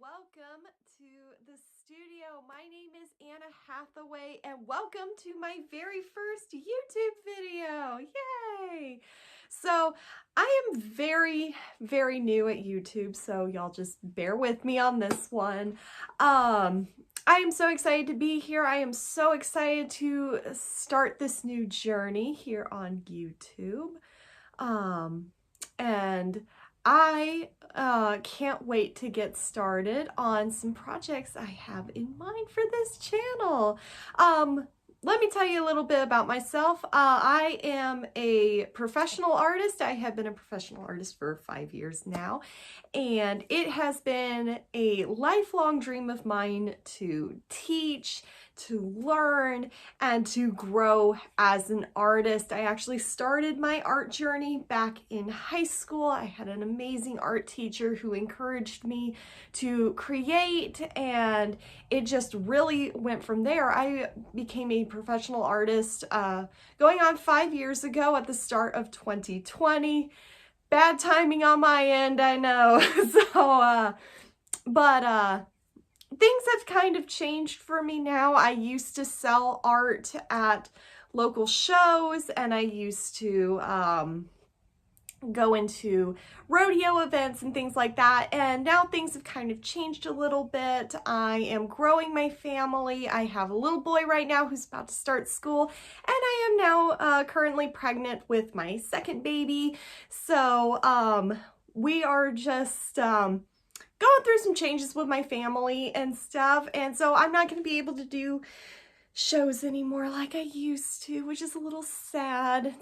Welcome to the studio. My name is Anna Hathaway and welcome to my very first YouTube video. Yay! So I am very new at YouTube, so y'all just bear with me on this one. I am so excited to be here. I am so excited to start this new journey here on YouTube. And I can't wait to get started on some projects I have in mind for this channel. Let me tell you a little bit about myself. I am a professional artist. I have been a professional artist for 5 years now, and it has been a lifelong dream of mine to teach, to learn, and to grow as an artist. I actually started my art journey back in high school. I had an amazing art teacher who encouraged me to create, and it just really went from there. I became a professional artist going on 5 years ago at the start of 2020. Bad timing on my end, I know. But things have kind of changed for me now. I used to sell art at local shows, and I used to go into rodeo events and things like that, and now things have kind of changed a little bit. I am growing my family. I have a little boy right now who's about to start school, and I am now currently pregnant with my second baby. So we are just going through some changes with my family and stuff, and so I'm not going to be able to do shows anymore like I used to, which is a little sad.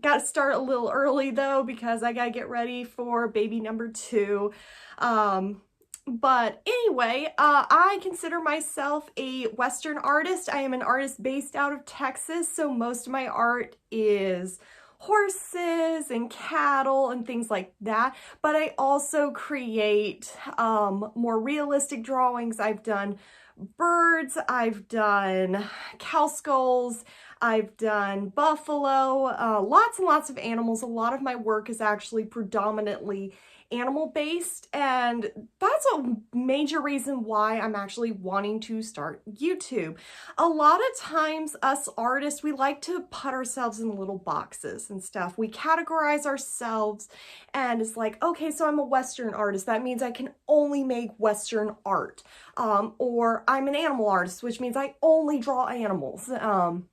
Got to start a little early though, because I got to get ready for baby number 2. But anyway, I consider myself a Western artist. I am an artist based out of Texas, so most of my art is horses and cattle and things like that, but I also create more realistic drawings. I've done birds, I've done cow skulls, I've done buffalo, lots and lots of animals. A lot of my work is actually predominantly animal-based, and that's a major reason why I'm actually wanting to start YouTube. A lot of times us artists, we like to put ourselves in little boxes and stuff. We categorize ourselves, and it's like, okay, so I'm a Western artist. That means I can only make Western art. Or I'm an animal artist, which means I only draw animals. And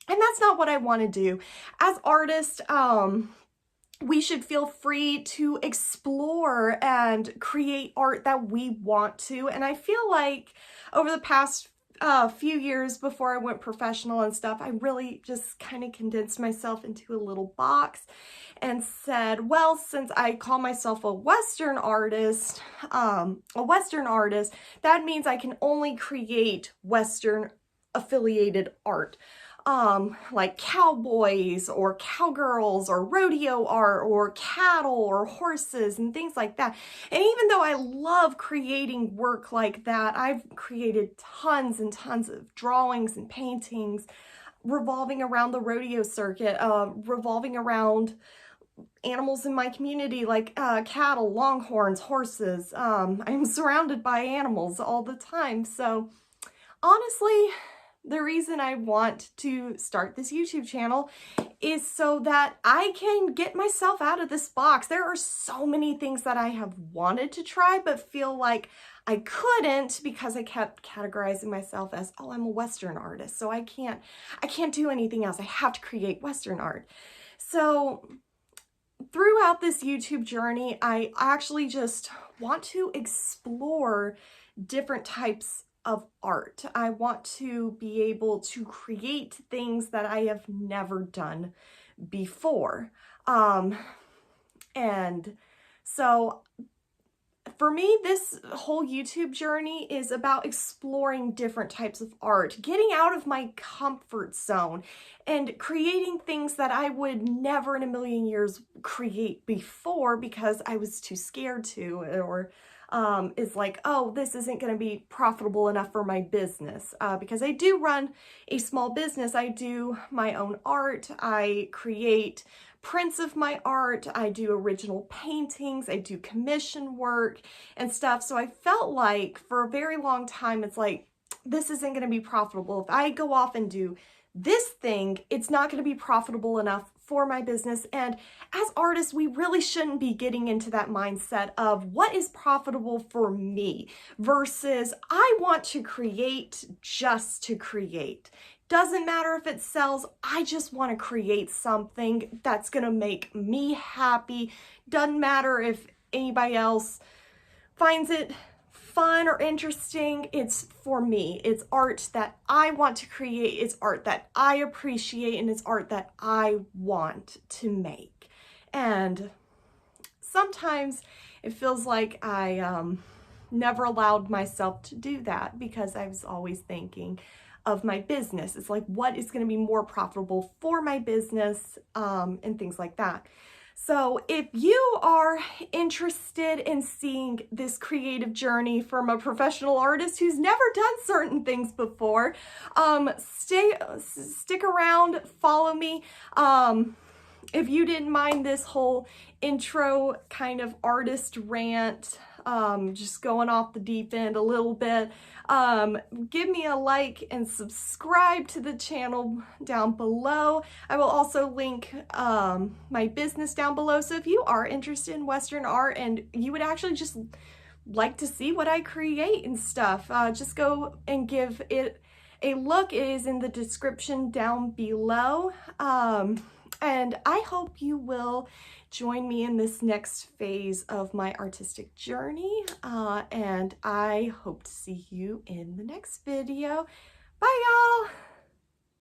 that's not what I want to do. As artists, we should feel free to explore and create art that we want to. And I feel like over the past few years before I went professional and stuff, I really just kind of condensed myself into a little box and said, well, since I call myself a Western artist, that means I can only create Western affiliated art. Like cowboys or cowgirls or rodeo art or cattle or horses and things like that. And even though I love creating work like that, I've created tons and tons of drawings and paintings revolving around the rodeo circuit, revolving around animals in my community like cattle, longhorns, horses. I'm surrounded by animals all the time. So honestly, the reason I want to start this YouTube channel is so that I can get myself out of this box. There are so many things that I have wanted to try but feel like I couldn't because I kept categorizing myself as, oh, I'm a Western artist, so I can't do anything else. I have to create Western art. So throughout this YouTube journey, I actually just want to explore different types of art. I want to be able to create things that I have never done before. And so for me, this whole YouTube journey is about exploring different types of art, getting out of my comfort zone and creating things that I would never in a million years create before because I was too scared to, or is like, oh, this isn't going to be profitable enough for my business. Because I do run a small business. I do my own art. I create prints of my art, I do original paintings, I do commission work and stuff. So I felt like for a very long time, it's like, this isn't going to be profitable. If I go off and do this thing, it's not going to be profitable enough for my business. And as artists, we really shouldn't be getting into that mindset of what is profitable for me versus I want to create just to create. Doesn't matter if it sells, I just want to create something that's going to make me happy. Doesn't matter if anybody else finds it fun or interesting. It's for me. It's art that I want to create. It's art that I appreciate, and it's art that I want to make. And sometimes it feels like I never allowed myself to do that because I was always thinking of my business. It's like, what is going to be more profitable for my business, and things like that. So if you are interested in seeing this creative journey from a professional artist who's never done certain things before, stick around, follow me. If you didn't mind this whole intro kind of artist rant, just going off the deep end a little bit, give me a like and subscribe to the channel down below. I will also link my business down below. So if you are interested in Western art and you would actually just like to see what I create and stuff, just go and give it a look. It is in the description down below. And I hope you will join me in this next phase of my artistic journey. And I hope to see you in the next video. Bye, y'all.